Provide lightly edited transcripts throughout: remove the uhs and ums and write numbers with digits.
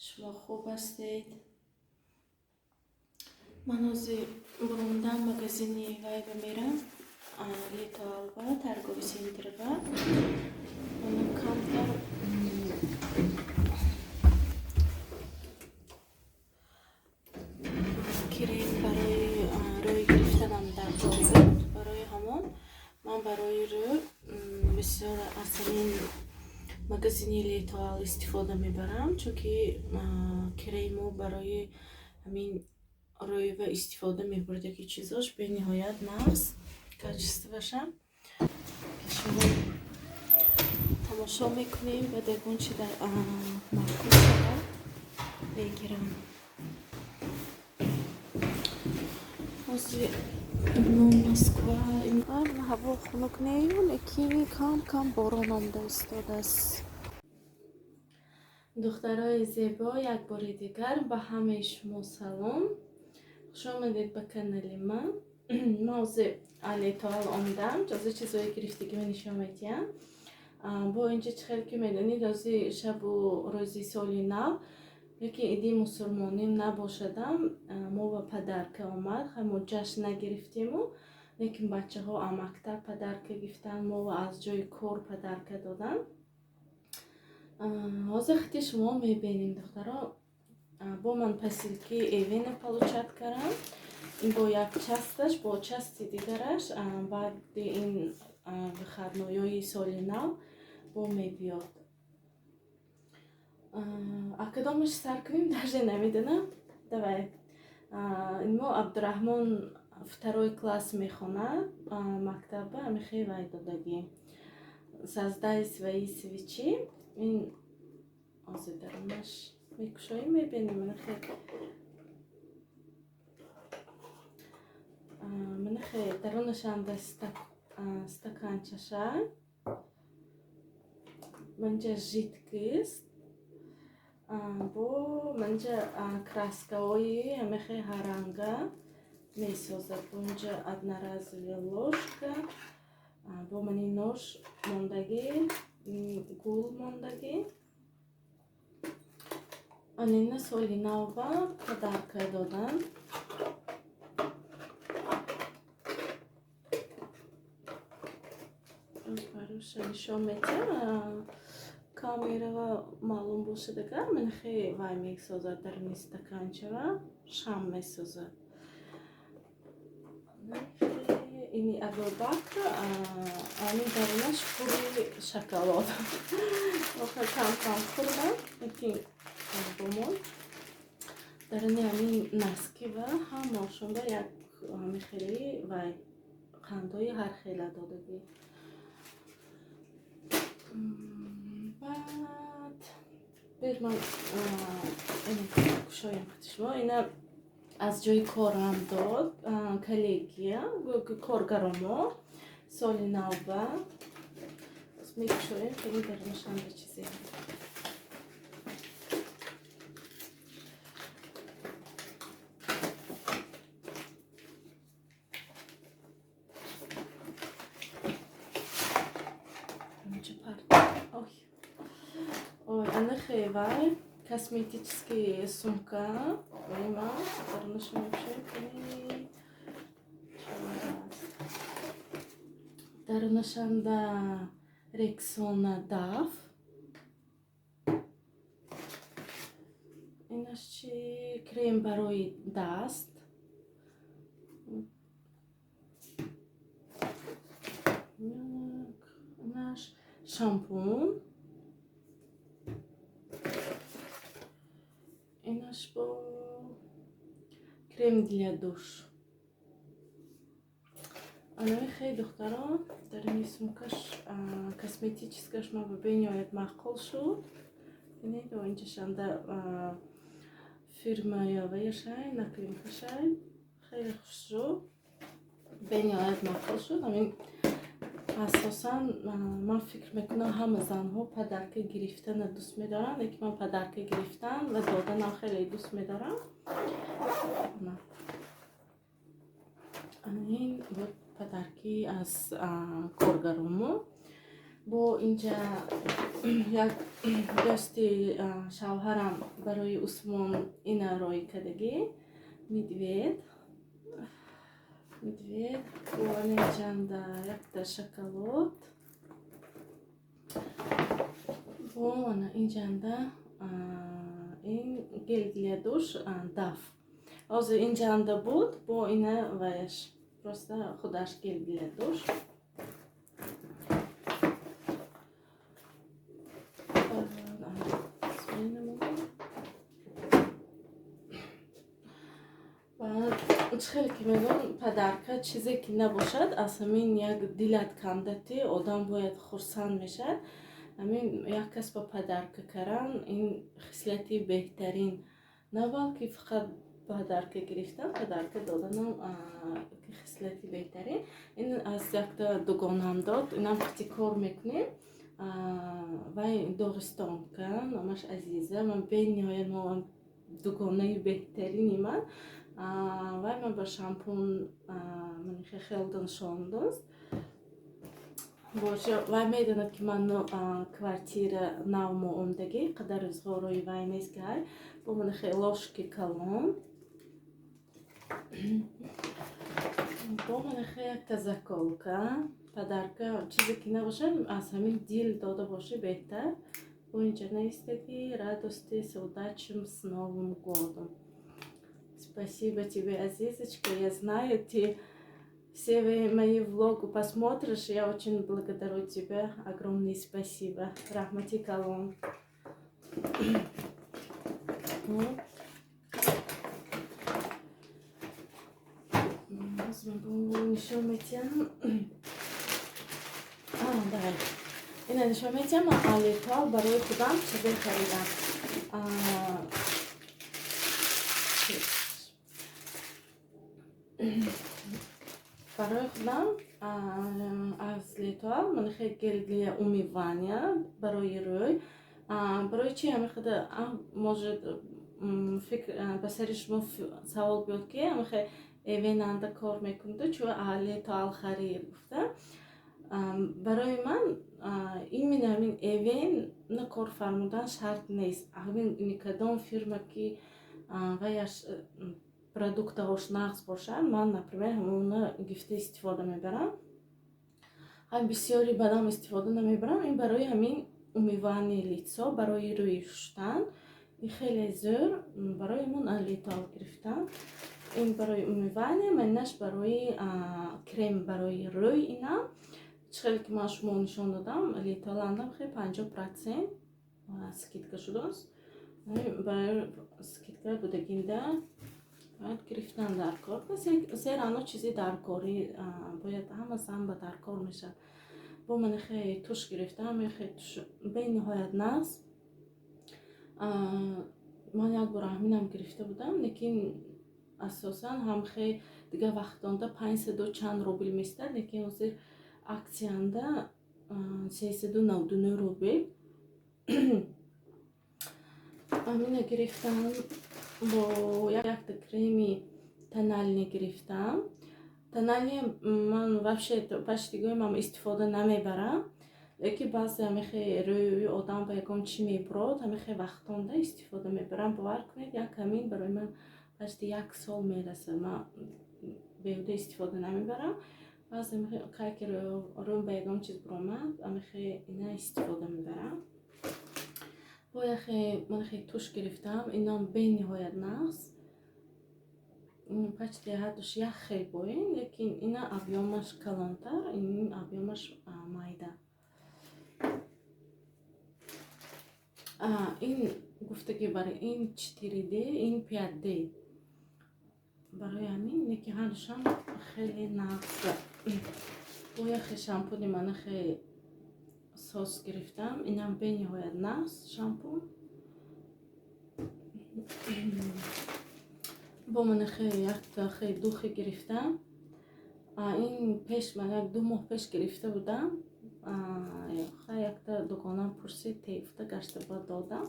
شما خوب هستید؟ من از بروندن مگزینی وای بمیرم لیتا آلبا ترگوی سینتربا اونم کمتر کریم برای روی گرفتنم در بود. برای همون من برای رو بسیار اصلین مگزینی لیتا استفاده میبرم چون که کریمو برای همین روی و استفاده میبرده که چیزاش به نهایت نفس کچسته باشم که شما تماشا میکنیم و دقیقون چی در مرکز شده بگیرم از موسکوا اینقدر هوا خنک نیون اکی کم باران آمده استاده است. دخترای زیبا یک بار دیگر به همه شما سلام، خوش آمدید به کانال من. موضوع لیتوال آمدم جزو چیزایی گرفتگی من نشون میدم. با اینجا خیلی که میدونید روزی شب و روزی سالی نو یکی ایدی مسلمانی نباشدم ما و پدرکه آمد همون جشن نگرفتیم و لیکن بچه ها مکتب پدرکه گفتن ما و از جای کار پدرکه دادن. حاضر خیلی شما میبینیم دخترها با من پسیلکی ایوین پلوچت کردم. این با یک چستش با چستی دیگرش بعد این بخرنایای سال نو با میبیاد. اکدامش سر کنیم درجه نمیدونم. давай. ما عبدالرحمن второй класс میخونه مکتبه میخوای وای دادگی سازдай свои свечи. این آزدرمش میکشایی میبینیم من خیلی درونشان стаканчаша منجا жидкий است با منجا краскаої همه هرنگا میسازد اونجا одноразовая ложка با منی نوش موندگی گول موندگی анина соли нава подарка додам. нишон медиҳам камера маълум бошадагар ман хеле вай месозад дар ин стаканчава шам месозад. ини абубакр ани дарунаш пури шоколад охир кам хӯрдам лекин бомон дар ини ҳамин наскива ҳам мошумба як мехелӣ вай қандҳои ҳар хела додагӣ. баъд берман кушоям шумо ина аз ҷои корам дод коллегия коргаромо соли навба мекушоям хеле дарнашанда чизе вай косметическая сумка има дарунашанда рексона даф инаш чи крем барои даст инаш шампун инаш бо крем для душ. анаи хеле духтарон дар ини сумкаш косметическаш ма бинёяд маъқул шуд. бинед инҷашанда фирмаяваяшай наклинкашай хеле хуш шуд бинёяд маъқул шуд. ҳамин асосан ман фикр мекунам ҳама занҳо падарка гирифтана дӯст медоранд лекин ман падарка гирифтан ва доданам хеле дӯст медорам. ин буд падарки аз коргаромо бо инҷа як дӯсти шавҳарам барои Усмон ина рой кардагӣ медвед бо инҷанда якта шоколад бо инҷанда ин гел для душ даф ҳозир инҷанда буд бо ина ваяш просто худаш гел для душ хеле ки мегӯям падарка чизе ки набошад аз ҳамин як дилат кандати одам бояд хурсанд мешавад. Ҳамин як кас ба падарка кардан ин хислати беҳтарин на балки фақат падарка гирифтан падарка доданам хислати беҳтарин. Ин аз якта дугонам дод, инам ибтикор мекунем. Вай Доғистонкан, намаш азиза, ман бениҳоят мо дугонаи беҳтарини ман. Вай ман ба шампун хелдан шондост. Вай медонад ки ман квартира нав мо омдагӣ қадар рӯзғорои вай нест ки ҳай бо ман ложки калон бо ман якта заколка падарка чизе ки набошад аз ҳамин дил дода боши беҳтар бо инҷа наистоги радости с удачным с Новым годом. Спасибо тебе, Азизочка. Я знаю, ты все мои влоги посмотришь. Я очень благодарю тебя. Огромное спасибо. Рахмати калон. Давай. Ина нишон медиҳам. Алитол барои худам чизе харидам. Барои худам аз Литвал ман хеле гел для умывания барои рӯй. Барои чи ҳамихада может ба сари шумо савол биёд ки ҳамихе эвенанда кор мекунду чӯ Литвал харид гуфта. Барои ман именно ҳамин эвен на кор фармудан шарт нест. Ҳамин никадом фирма ки ваяш продуктаҳош нағз бошад, ман например ҳамона гифта истифода мебарам. Ҳам бисёри бадам истифода намебарам. Ин барои ҳамин умывани лицо, барои рӯи шустан. Ин хеле зӯр барои ман Литвал гирифтам. Ин барои умывания, манаш барои крем барои рӯй инам. Чхеле ки ман шумо нишон додам, Литваландам хеле 50% скидка шудааст. Барои скидка будагинда باید گرفتن در کار زیرا انا چیزی در کاری باید همه زن به در کار میشه با من خیلی توش گرفتم خیلی توش به نهایت ناز من یک بار همینم گرفته بودم لیکن اساسا هم خیلی دیگه وقتانده 500 چند روبل میستد لیکن وزیر اکسیانده 399 روبل همینه گرفتم бо якта креми тональный гирифтам. Тональный ман вообще почти гӯям истифода намебарам. Лекин баъзе ҳамихе рӯи одам ба ягон чӣ мебурад, ҳамихе вақтонда истифода мебарам. бовар кунед, як камин барои ман почти 1 сол мераса. Ман беҳуда истифода намебарам. баъзе кайки рӯм ба ягон чиз буромад, ҳамихе ина истифода мебарам. бо ман хеле туш гирифтам. Инам бениҳоят нағз. Почти ҳадуш як хел боин, лекин ина объёмаш калонтар, ин объёмаш майда. Ин гуфтаги барои ин 4D, ин 5D. Барои ҳамин лекин ҳадушам хеле нағза. бо яхе шампуни ман хеле сос гирифтам. Инам бениҳоят нағз шампун. бо ман хеле якта хеле духи гирифтам. ин пеш ман як 2 моҳ пеш гирифта будам. якта дугонам пурсид тефта гашта ба додам.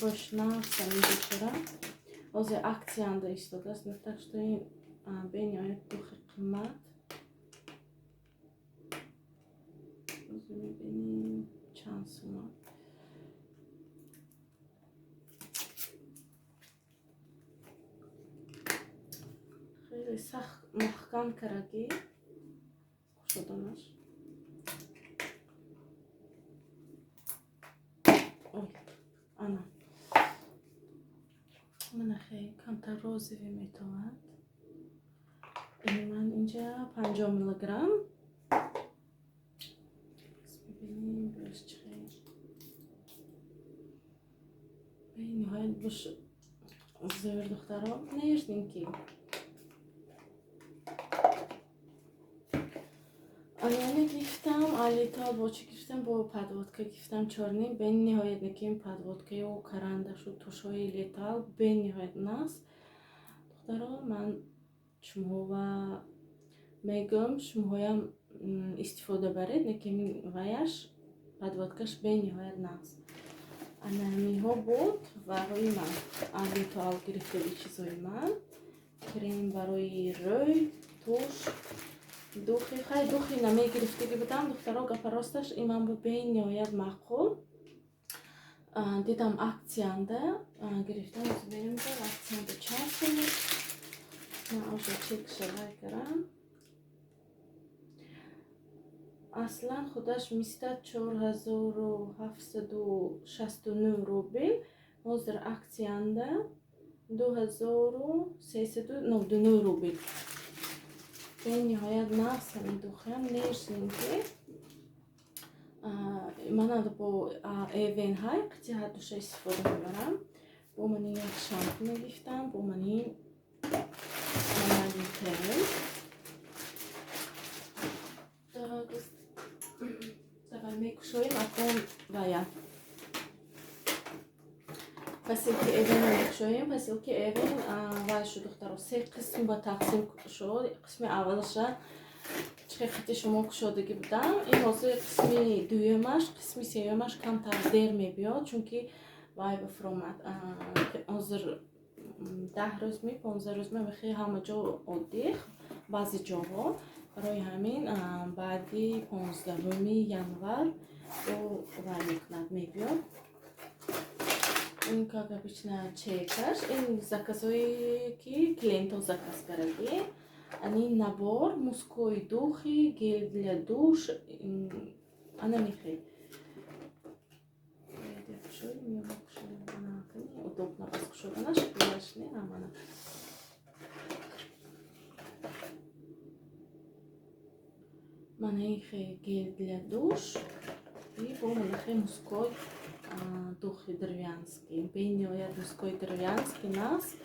бош нағз ин бечора ҳозир аксияанда истодааст, так што ин بنهایت دخ قیمت. روزی میبینیم چند سومان. خیلی سخت محکم کرگی شدنش. آنا من خیلی کمتر روزی میتواند. من اینجا 50 میلی گرم. ببینیم برش چخیل. به نهایت بش زور دخترها نیشتیم کی. آلیانه گفتم آلیتا با چی گفتم با پادوودکا گفتم چورنی به نهایت نکیم پادوودکای و کرانده شد توشای لیتال به نهایت ناس دخترها من شما و میگم شماهایم استفاده برید نکیم ویاش پادوودکاش به نهایت ناس آنهایی ها بود برای من آلیتا گرفته بی چیزای من کریم برای روی توش دухи خیلی دухи نمیگرفتگی بودم دخترها گپ راستش ایمان بود به نهایت معقول دیدم اکسیانده گرفتم از بریم در اکسیانده چند کنید من آجا چک شده کرم اصلا خودش میستد 4769 روبل باز در اکسیانده 2399 روبل به نهایت نفس همین دخیم نیشتیم که من با ایوین های قطعی دوش استفاده میبرم با منی یک شامپو میگفتم با منی ترین دقیقا میکشویم اکن باید پس که ایوین میکشویم پس که ایوین وای شد دختر سه قسم با تقسیم شد قسم اولش چه خیلی شما کشادگی بودم این موضوع قسمی دویمش قسمی سیومش کمتر دیر میبیاد چون که وای بفرمد آزر 10 روز می 15 روز می بخی همه جا آدیخ بعضی جاها برای همین بعدی 15 январ او وای میکند میبیاد این کاغذ بیشتر چکش این заказایی که کلینت заказ کردی они набор мужской духи, гель для душ, она михай. Я пишу, мне удобно раскушать, она шпилашная, а она. Манихай гель для душ и манихай мужской духи деревянский. Бенio я мужской деревянский нас.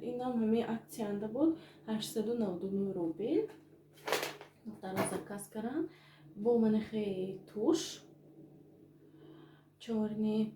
این هم همه اکسیانده بود 899 روبل دخترها زکاز کردن با من خیلی توش چورنی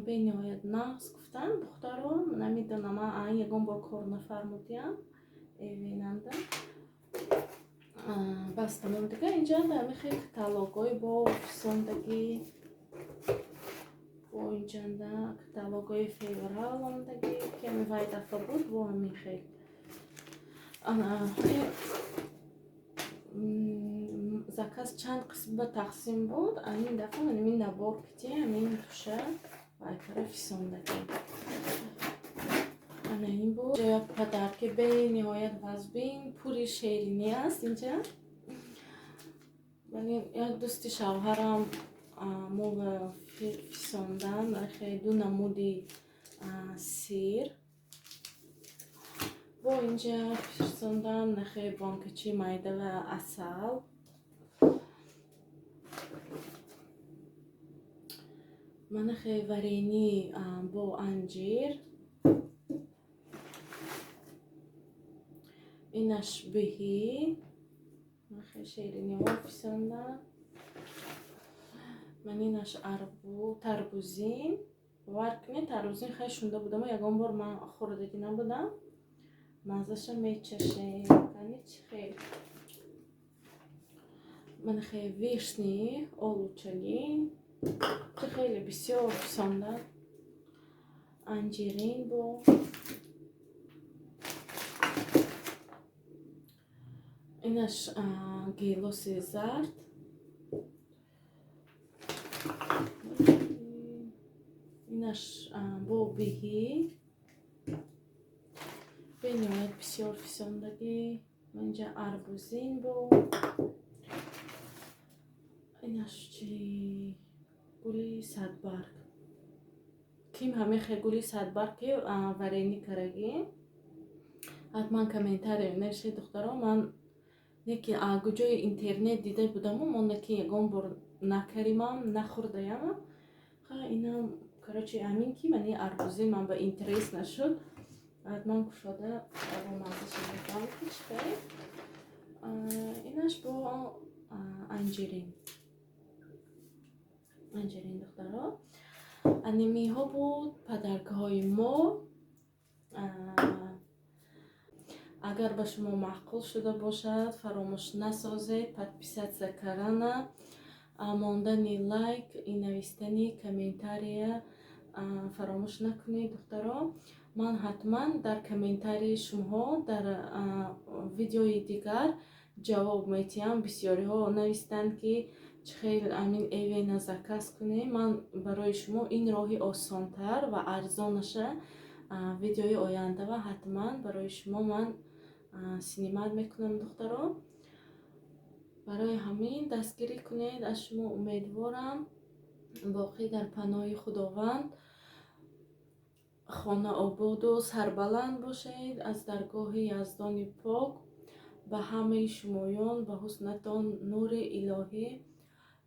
به نهایت نقص گفتن دخترها نمیدونم من یکم با کار نفرمودیم ایویننده بستم دیگه اینجا همه خیلی کتالوگای با فسوندگی با اینجا کتالوگای فیورال همدگی که میوای دفعه بود با همین خیلی заказ چند قسم به تقسیم بود این دفعه من این نبار کتی همین توشه وای کاره فسوندگی این بود جای پدر که به نهایت وزبین پوری شیرینی است اینجا ولی یک دوستی شوهرم موقع فسوندن خیلی دو نمودی سیر با اینجا فسوندن خیلی بانکچی مایده و اصل من خیلی ورینی با انجیر اینش بهی من خیلی شیرینی ها فسوندن من اینش اربو تربوزین ورکنی تربوزین خیلی شونده بودم و یکم بار من خوردگی نبودم مزهش میچشه یعنی خیلی من خیلی ویشنی آلوچلی که خیلی بسیار پسندم. انجیرین با اینش گیلوس زرد، اینش با بیهی بینوید بسیار پسندگی. اینجا اربوزین با اینش چی گلی صدبرگ. کیم همه خیلی گلی صدبرگ که ورینی کرگی حتما комментарий نوشته دخترها. من یکی کجای اینترنت دیده بودم و من که یگان بار نکردیم نخوردیم. اینا короче همین که منی اربوزی من به اینترس نشد حتما کشاده با مزه شده کشته. اینش با انجیرین دخترها. انیمی ها بود پدرک های ما. اگر به شما معقول شده باشد فراموش نسازید подписаться کردن، ماندنی لایک، این نوشتنی комментария فراموش نکنید دخترها. من حتما در комментарии شما در ویدیوی دیگر جواب میتیم. بسیاری ها نوشتند که خیلی امین ایوینا заказ کنیم. من برای شما این راهی آسانتر و ارزانش ویدیوی آینده و حتما برای شما من سینیمت میکنم دخترها. برای همین دستگیری کنید. از شما امیدوارم باقی در پناه خداوند خانه آباد و سربلند باشید. از درگاه یزدان پاک به همه شمایان به حسنتان نور الهی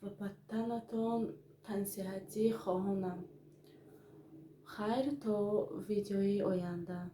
و بدتنتان تنصیحاتی خواهانم. خیر تا ویدیوی آینده.